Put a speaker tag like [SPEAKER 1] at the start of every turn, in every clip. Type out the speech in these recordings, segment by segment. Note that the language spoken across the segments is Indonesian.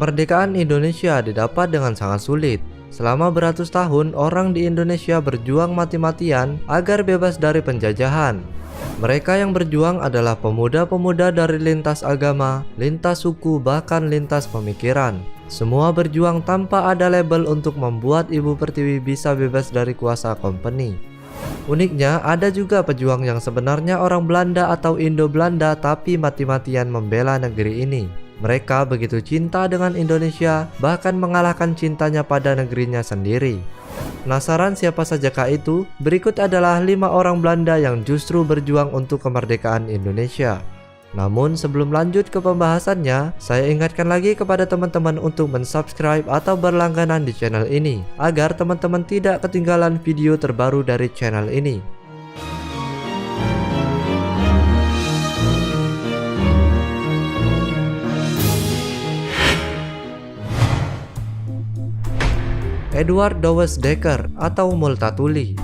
[SPEAKER 1] Kemerdekaan Indonesia didapat dengan sangat sulit. Selama beratus tahun, orang di Indonesia berjuang mati-matian agar bebas dari penjajahan. Mereka yang berjuang adalah pemuda-pemuda dari lintas agama, lintas suku, bahkan lintas pemikiran. Semua berjuang tanpa ada label untuk membuat Ibu Pertiwi bisa bebas dari kuasa kompeni. Uniknya, ada juga pejuang yang sebenarnya orang Belanda atau Indo-Belanda tapi mati-matian membela negeri ini. Mereka begitu cinta dengan Indonesia, bahkan mengalahkan cintanya pada negerinya sendiri. Penasaran siapa sajakah itu? Berikut adalah 5 orang Belanda yang justru berjuang untuk kemerdekaan Indonesia. Namun sebelum lanjut ke pembahasannya, saya ingatkan lagi kepada teman-teman untuk mensubscribe atau berlangganan di channel ini, agar teman-teman tidak ketinggalan video terbaru dari channel ini. Edward Douwes Dekker atau Multatuli.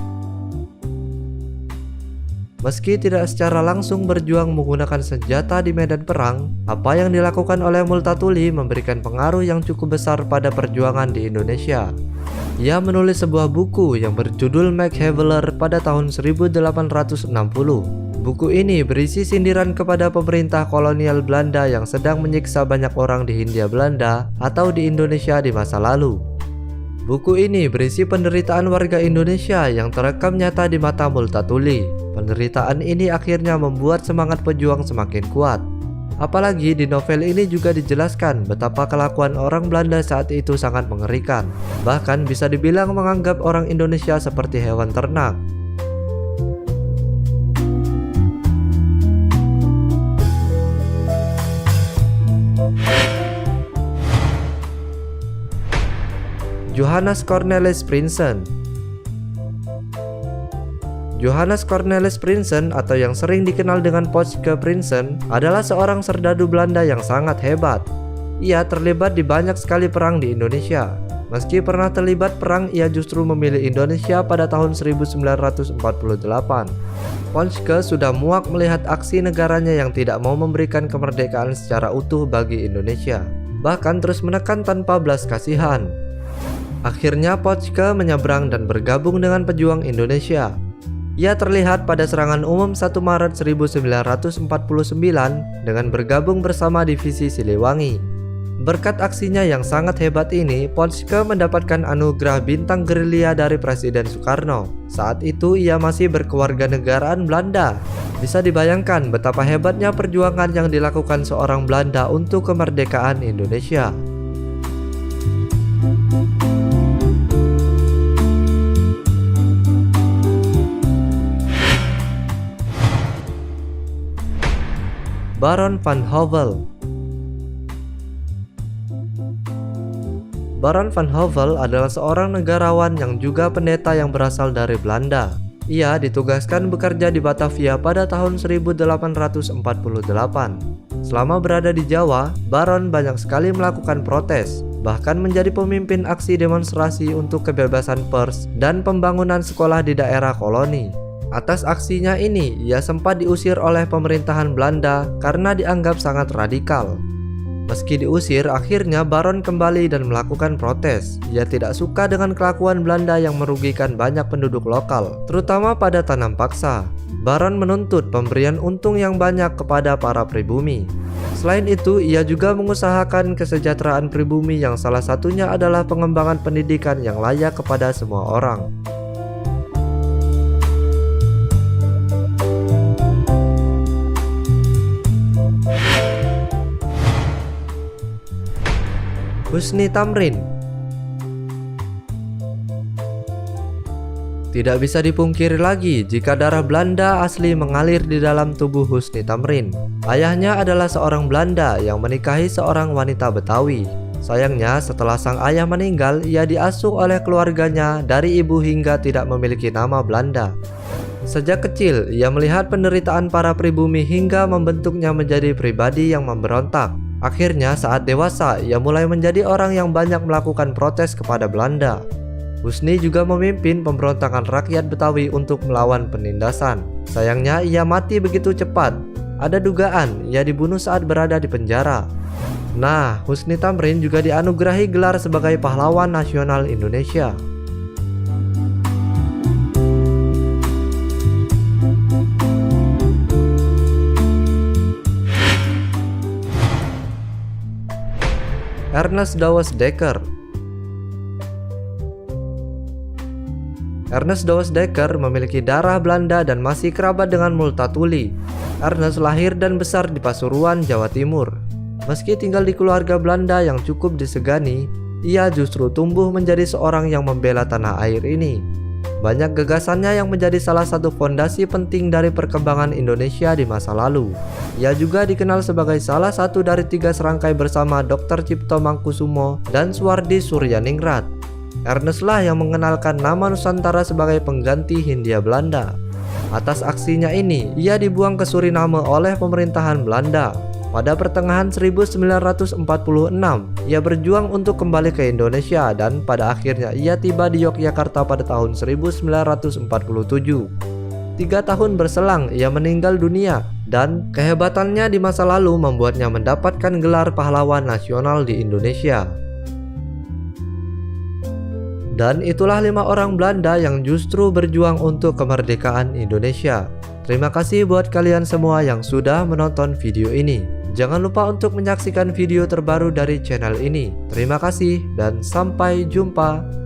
[SPEAKER 1] Meski tidak secara langsung berjuang menggunakan senjata di medan perang, apa yang dilakukan oleh Multatuli memberikan pengaruh yang cukup besar pada perjuangan di Indonesia. Ia menulis sebuah buku yang berjudul Max Havelaar pada tahun 1860. Buku ini berisi sindiran kepada pemerintah kolonial Belanda yang sedang menyiksa banyak orang di Hindia Belanda atau di Indonesia di masa lalu. Buku ini berisi penderitaan warga Indonesia yang terekam nyata di mata Multatuli. Penderitaan ini akhirnya membuat semangat pejuang semakin kuat. Apalagi di novel ini juga dijelaskan betapa kelakuan orang Belanda saat itu sangat mengerikan. Bahkan bisa dibilang menganggap orang Indonesia seperti hewan ternak. Johannes Cornelis Prinsen. Johannes Cornelis Prinsen atau yang sering dikenal dengan Potske Prinsen adalah seorang serdadu Belanda yang sangat hebat. Ia terlibat di banyak sekali perang di Indonesia. Meski pernah terlibat perang, ia justru memilih Indonesia pada tahun 1948. Potske sudah muak melihat aksi negaranya yang tidak mau memberikan kemerdekaan secara utuh bagi Indonesia, bahkan terus menekan tanpa belas kasihan. Akhirnya Potske menyeberang dan bergabung dengan pejuang Indonesia. Ia terlihat pada serangan umum 1 Maret 1949 dengan bergabung bersama divisi Siliwangi. Berkat aksinya yang sangat hebat ini, Potske mendapatkan anugerah bintang gerilya dari Presiden Soekarno. Saat itu ia masih berkewarganegaraan Belanda. Bisa dibayangkan betapa hebatnya perjuangan yang dilakukan seorang Belanda untuk kemerdekaan Indonesia. Baron van Howell. Baron van Howell adalah seorang negarawan yang juga pendeta yang berasal dari Belanda. Ia ditugaskan bekerja di Batavia pada tahun 1848. Selama berada di Jawa, Baron banyak sekali melakukan protes, bahkan menjadi pemimpin aksi demonstrasi untuk kebebasan pers dan pembangunan sekolah di daerah koloni. Atas aksinya ini, ia sempat diusir oleh pemerintahan Belanda karena dianggap sangat radikal. Meski diusir, akhirnya Baron kembali dan melakukan protes. Ia tidak suka dengan kelakuan Belanda yang merugikan banyak penduduk lokal, terutama pada tanam paksa. Baron menuntut pemberian untung yang banyak kepada para pribumi. Selain itu, ia juga mengusahakan kesejahteraan pribumi yang salah satunya adalah pengembangan pendidikan yang layak kepada semua orang. Husni Tamrin. Tidak bisa dipungkiri lagi jika darah Belanda asli mengalir di dalam tubuh Husni Tamrin. Ayahnya adalah seorang Belanda yang menikahi seorang wanita Betawi. Sayangnya setelah sang ayah meninggal, ia diasuh oleh keluarganya dari ibu hingga tidak memiliki nama Belanda. Sejak kecil, ia melihat penderitaan para pribumi hingga membentuknya menjadi pribadi yang memberontak. Akhirnya saat dewasa, ia mulai menjadi orang yang banyak melakukan protes kepada Belanda. Husni juga memimpin pemberontakan rakyat Betawi untuk melawan penindasan. Sayangnya ia mati begitu cepat. Ada dugaan ia dibunuh saat berada di penjara. Nah, Husni Tamrin juga dianugerahi gelar sebagai pahlawan nasional Indonesia. Ernest Dawes Dekker. Ernest Dawes Dekker memiliki darah Belanda dan masih kerabat dengan Multatuli. Ernest lahir dan besar di Pasuruan, Jawa Timur. Meski tinggal di keluarga Belanda yang cukup disegani, ia justru tumbuh menjadi seorang yang membela tanah air ini. Banyak gagasannya yang menjadi salah satu fondasi penting dari perkembangan Indonesia di masa lalu. Ia juga dikenal sebagai salah satu dari 3 serangkai bersama Dr. Cipto Mangkusumo dan Suwardi Suryaningrat. Ernest lah yang mengenalkan nama Nusantara sebagai pengganti Hindia Belanda. Atas aksinya ini, ia dibuang ke Suriname oleh pemerintahan Belanda. Pada pertengahan 1946, ia berjuang untuk kembali ke Indonesia dan pada akhirnya ia tiba di Yogyakarta pada tahun 1947. 3 tahun berselang ia meninggal dunia dan kehebatannya di masa lalu membuatnya mendapatkan gelar pahlawan nasional di Indonesia. Dan itulah 5 orang Belanda yang justru berjuang untuk kemerdekaan Indonesia. Terima kasih buat kalian semua yang sudah menonton video ini. Jangan lupa untuk menyaksikan video terbaru dari channel ini. Terima kasih dan sampai jumpa.